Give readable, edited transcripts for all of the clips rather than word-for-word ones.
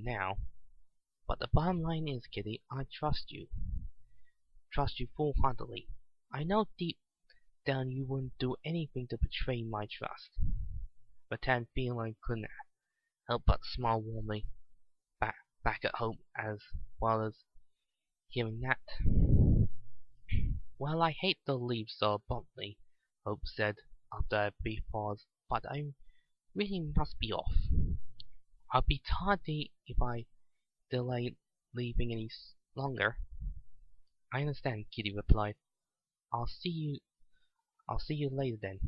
now. But the bottom line is, Kitty, I trust you. Trust you full-heartedly. I know deep down you wouldn't do anything to betray my trust. But Tan Feline couldn't help but smile warmly back at Hope as well as hearing that. Well, I hate to leave so abruptly, Hope said after a brief pause, but I really must be off. I'll be tardy if I delay leaving any longer. I understand, Kitty replied. I'll see you later then.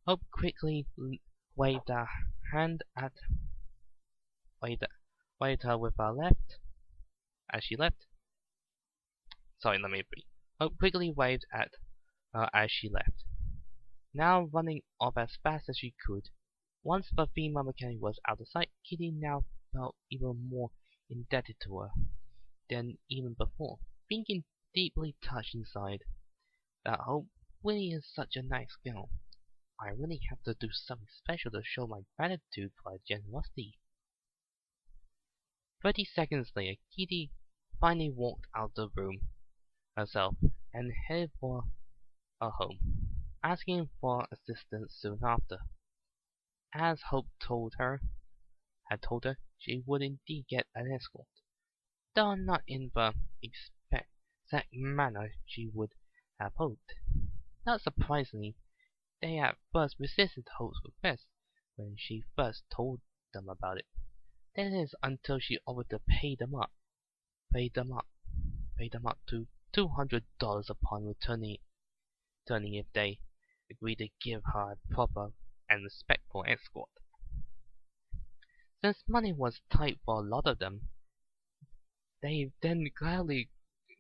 Hope quickly waved her hand at waved her with her left as she left. Sorry, let me repeat. Hope quickly waved at her as she left, now running off as fast as she could. Once the female mechanic was out of sight, Kitty now felt even more indebted to her than even before, thinking deeply touched inside that Hope really is such a nice girl. I really have to do something special to show my gratitude for her generosity. 30 seconds later, Kitty finally walked out the room herself and headed for her home, asking for assistance soon after. As Hope had told her, she would indeed get an escort, though not in the exact manner she would have hoped. Not surprisingly, they at first resisted Hope's request when she first told them about it. That is, until she offered to pay them up to $200 upon returning if they agreed to give her a proper and respectful escort. Since money was tight for a lot of them, they then gladly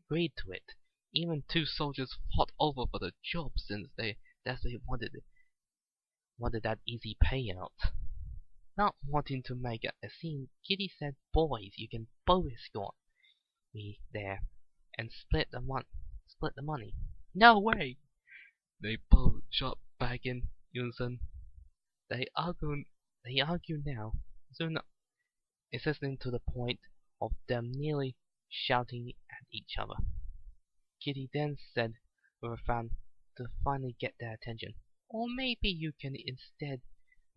agreed to it. Even 2 soldiers fought over for the job since they desperately wanted that easy payout. Not wanting to make a scene, Kitty said, "Boys, you can both escort me there and split the money." "No way!" they both shot back in unison. They argue now, soon insisting to the point of them nearly shouting at each other. Kitty then said with a frown to finally get their attention, "Or maybe you can instead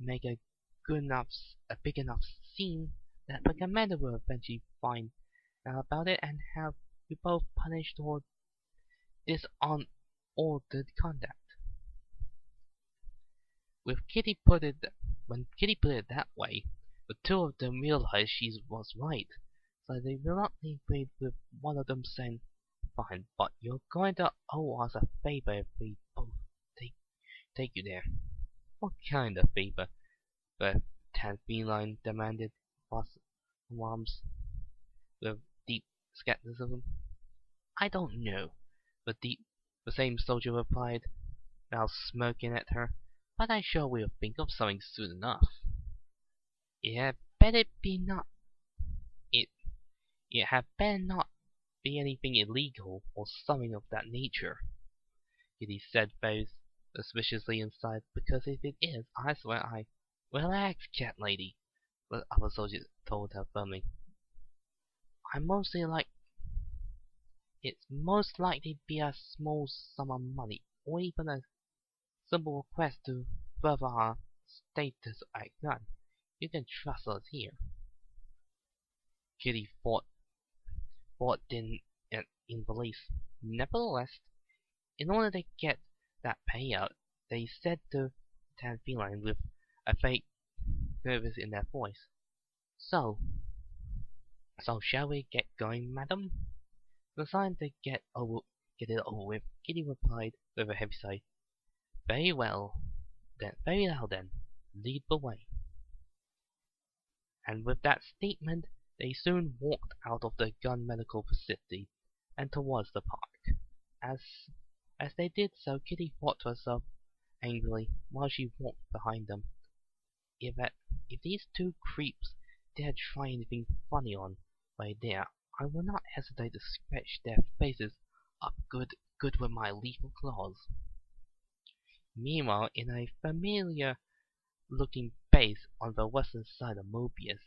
make a big enough scene that the commander will eventually find out about it and have you both punished for disordered conduct." When Kitty put it that way, the 2 of them realized she was right, so they reluctantly agreed, with one of them saying, "Fine, but you're going to owe us a favor if we both take you there." "What kind of favor?" the Tan Feline demanded from arms with deep skepticism. "I don't know," the same soldier replied, now smirking at her, "but I'm sure we'll think of something soon enough." It had better not be anything illegal or something of that nature, Kitty said very suspiciously inside, "because if it is, I swear I..." "Relax, cat lady," the other soldier told her firmly. It's most likely be a small sum of money, or even a simple request to further our status at G.U.N. You can trust us here." Kitty thought in belief. Nevertheless, in order to get that payout, they said to Tan Feline with a fake nervous in their voice, So shall we get going, madam?" Resigned to get it over with, Kitty replied with a heavy sigh, Very well then, lead the way." And with that statement, they soon walked out of the gun medical facility and towards the park. As they did so, Kitty thought to herself angrily while she walked behind them, If these 2 creeps dare try anything funny on way there, I will not hesitate to scratch their faces up good with my lethal claws. Meanwhile, in a familiar-looking base on the western side of Mobius,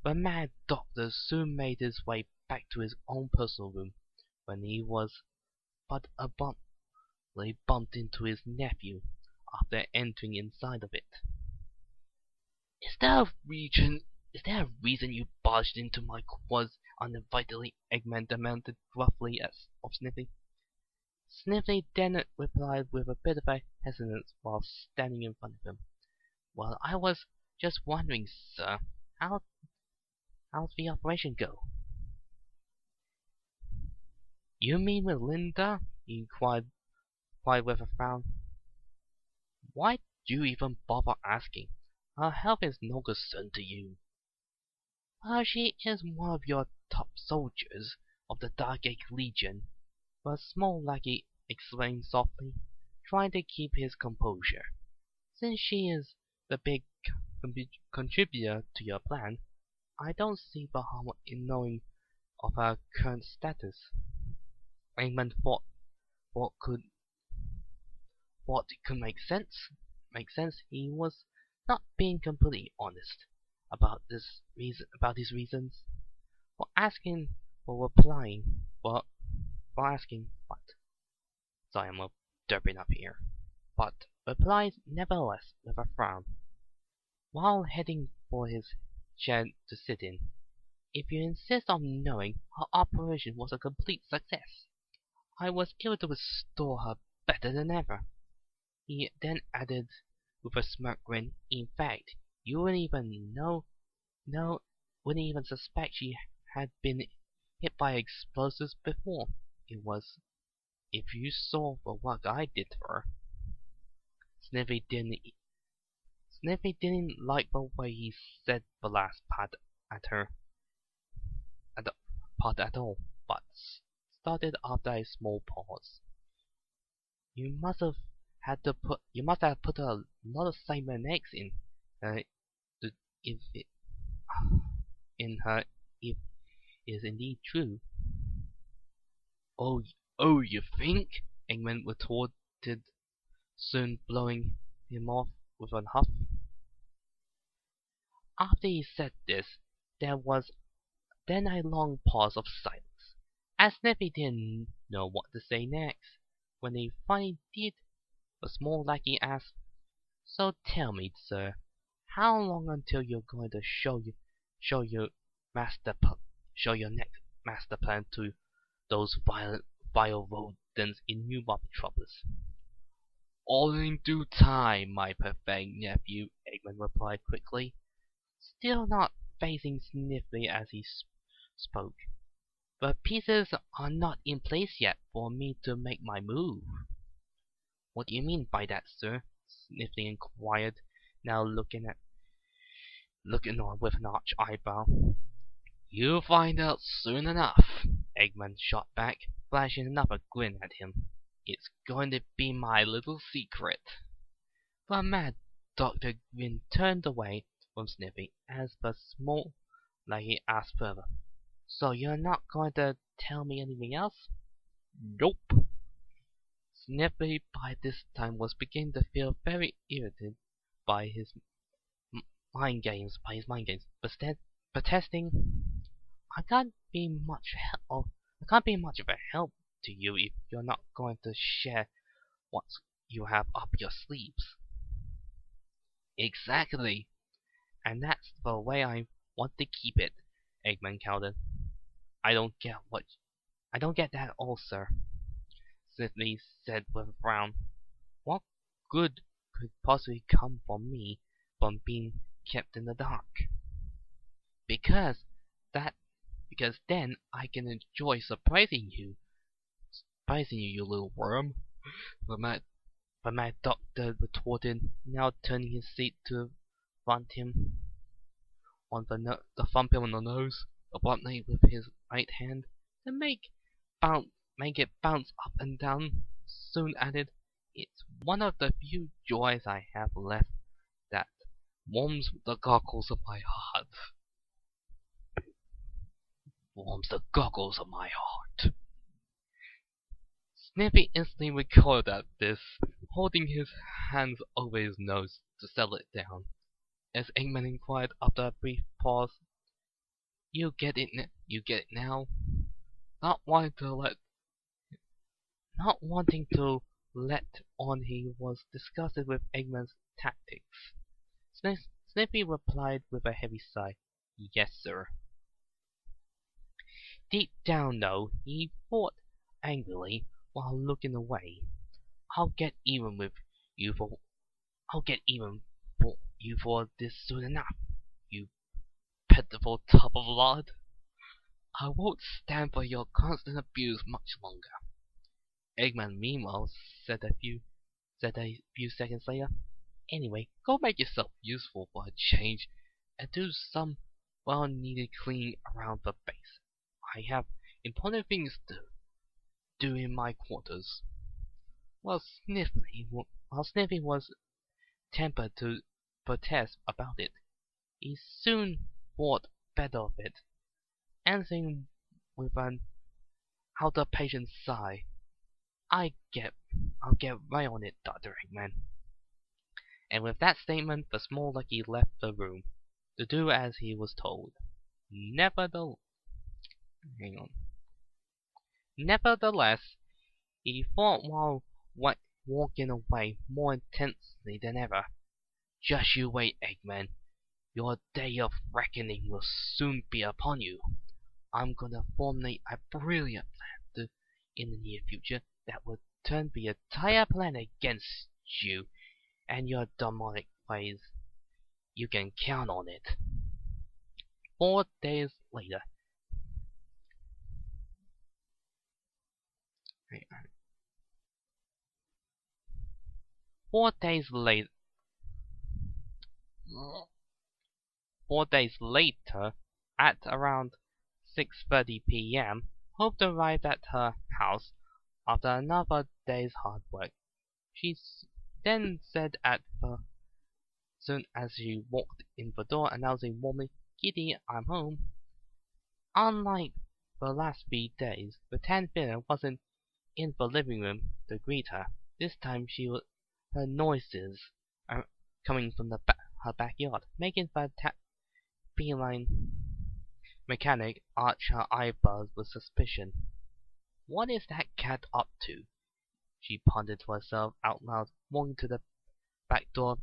The mad doctor soon made his way back to his own personal room, when he was but abruptly bumped into his nephew after entering inside of it. Is there a reason you barged into my quarters uninvitedly? Eggman demanded gruffly of Sniffy. Sniffy then replied with a bit of a hesitance while standing in front of him. Well, I was just wondering, sir, how's the operation go? You mean with Linda? He inquired with a frown. Why do you even bother asking? Her health is no concern to you. Well, she is one of your top soldiers of the Dark Egg Legion, the small lackey explained softly, trying to keep his composure. Since she is the big contributor to your plan, I don't see the harm in knowing of her current status. Eggman thought what could make sense. He was not being completely honest about his reasons for asking what. Sorry, I'm derping up here. But replied nevertheless with a frown, while heading for his chair to sit in. If you insist on knowing, her operation was a complete success. I was able to restore her better than ever. He then added with a smirk grin, in fact, you wouldn't even suspect she had been hit by explosives before. If you saw the work I did for her. Sniffy didn't like the way he said the last part at all, but started after a small pause. You must have put a lot of salmon eggs in her if it is indeed true. Oh, you think? Eggman retorted, soon blowing him off with a huff. After he said this, there was then a long pause of silence, as Sniffy didn't know what to say next. When he finally did, the small lackey asked, So tell me, sir, how long until you're going to show your next master plan to those vile rodents in New Metropolis? All in due time, my perfect nephew, Eggman replied quickly, still not facing Sniffy as he spoke. The pieces are not in place yet for me to make my move. What do you mean by that, sir? Sniffy inquired, now looking on with an arched eyebrow. You'll find out soon enough, Eggman shot back, flashing another grin at him. It's going to be my little secret. The mad Dr. Grin turned away from Sniffy as the small lackey asked further. So you're not going to tell me anything else? Nope. Sniffy by this time was beginning to feel very irritated by his mind games, protesting, I can't be much of a help to you if you're not going to share what you have up your sleeves. Exactly. And that's the way I want to keep it, Eggman countered. I don't get that at all, sir, Sniffy said with a frown. What good could possibly come from me from being kept in the dark? Because then I can enjoy surprising you, you little worm. The mad doctor retorted, now turning his seat to front him on the thump him on the nose abruptly with his right hand, to make it bounce up and down. Soon added, it's one of the few joys I have left that warms the goggles of my heart. Warms the goggles of my heart. Sniffy instantly recoiled at this, holding his hands over his nose to settle it down. As Eggman inquired after a brief pause, You get it. You get it now. Not wanting to let on he was disgusted with Eggman's tactics. Snippy replied with a heavy sigh. Yes, sir. Deep down, though, he thought angrily while looking away. I'll get even with you for you for this soon enough, you pitiful tub of lard. I won't stand for your constant abuse much longer. Eggman, meanwhile, said a few seconds later, anyway, go make yourself useful for a change, and do some well-needed cleaning around the base. I have important things to do in my quarters. While Sniffy was tempted to protest about it, he soon thought better of it, answering with an out-of-patience sigh, I'll get right on it, Dr. Eggman. And with that statement, the small Lucky left the room, to do as he was told. Nevertheless, he thought while walking away more intensely than ever. Just you wait, Eggman. Your day of reckoning will soon be upon you. I'm gonna formulate a brilliant plan in the near future that will turn the entire planet against you and your demonic ways. You can count on it. 4 days later. 4 days later. 4 days later, at around 6:30 p.m., Hope arrived at her house after another day's hard work. She then said soon as she walked in the door, announcing warmly, Kitty, I'm home. Unlike the last 3 days, the tan villain wasn't in the living room to greet her. This time she heard noises coming from her backyard, making the feline mechanic arch her eyebrows with suspicion. What is that cat up to? She pondered to herself out loud, walking to the back door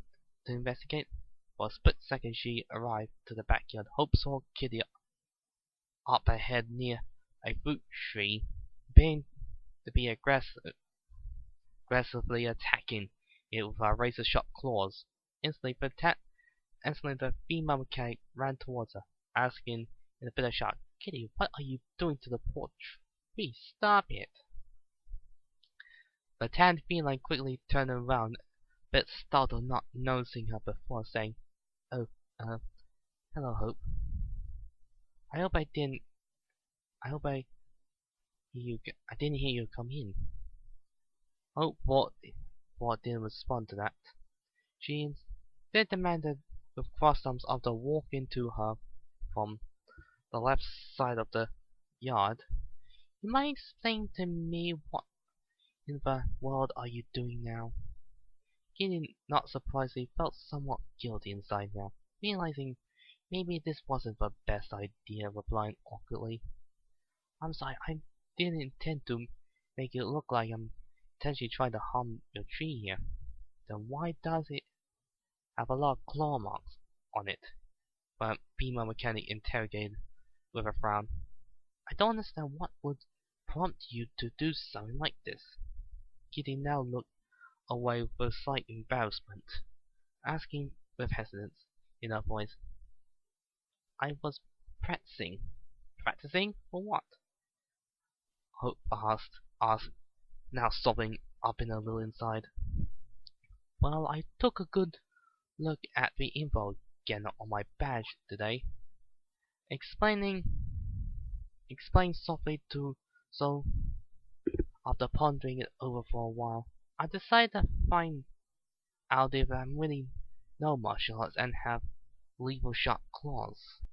to investigate. For a split second she arrived to the backyard. Hope saw Kitty up ahead near a fruit tree, being to be aggressively attacking it with her razor-sharp claws. Instantly the female mechanic ran towards her, asking in a bit of shock, Kitty, what are you doing to the porch? Please stop it. The tan feline quickly turned around, a bit startled not noticing her before, saying, Oh, hello, Hope. I didn't hear you come in. Hope didn't respond to that. She instead demanded with crossed arms after walking to her from the left side of the yard. You might explain to me what in the world are you doing now? Kitty, not surprisingly, felt somewhat guilty inside now, realizing maybe this wasn't the best idea, replying awkwardly. I'm sorry, I didn't intend to make it look like I'm intentionally trying to harm your tree here. Then why does it have a lot of claw marks on it? The female mechanic interrogated with a frown. I don't understand what would prompt you to do something like this. Kitty now looked away with slight embarrassment, asking with hesitance in her voice, I was practicing. Practicing for what? Hope asked, now sobbing up in a little inside. Well, I took a good look at the info again on my badge today. Explained softly so after pondering it over for a while, I decided to find out if I really know martial arts and have lethal sharp claws.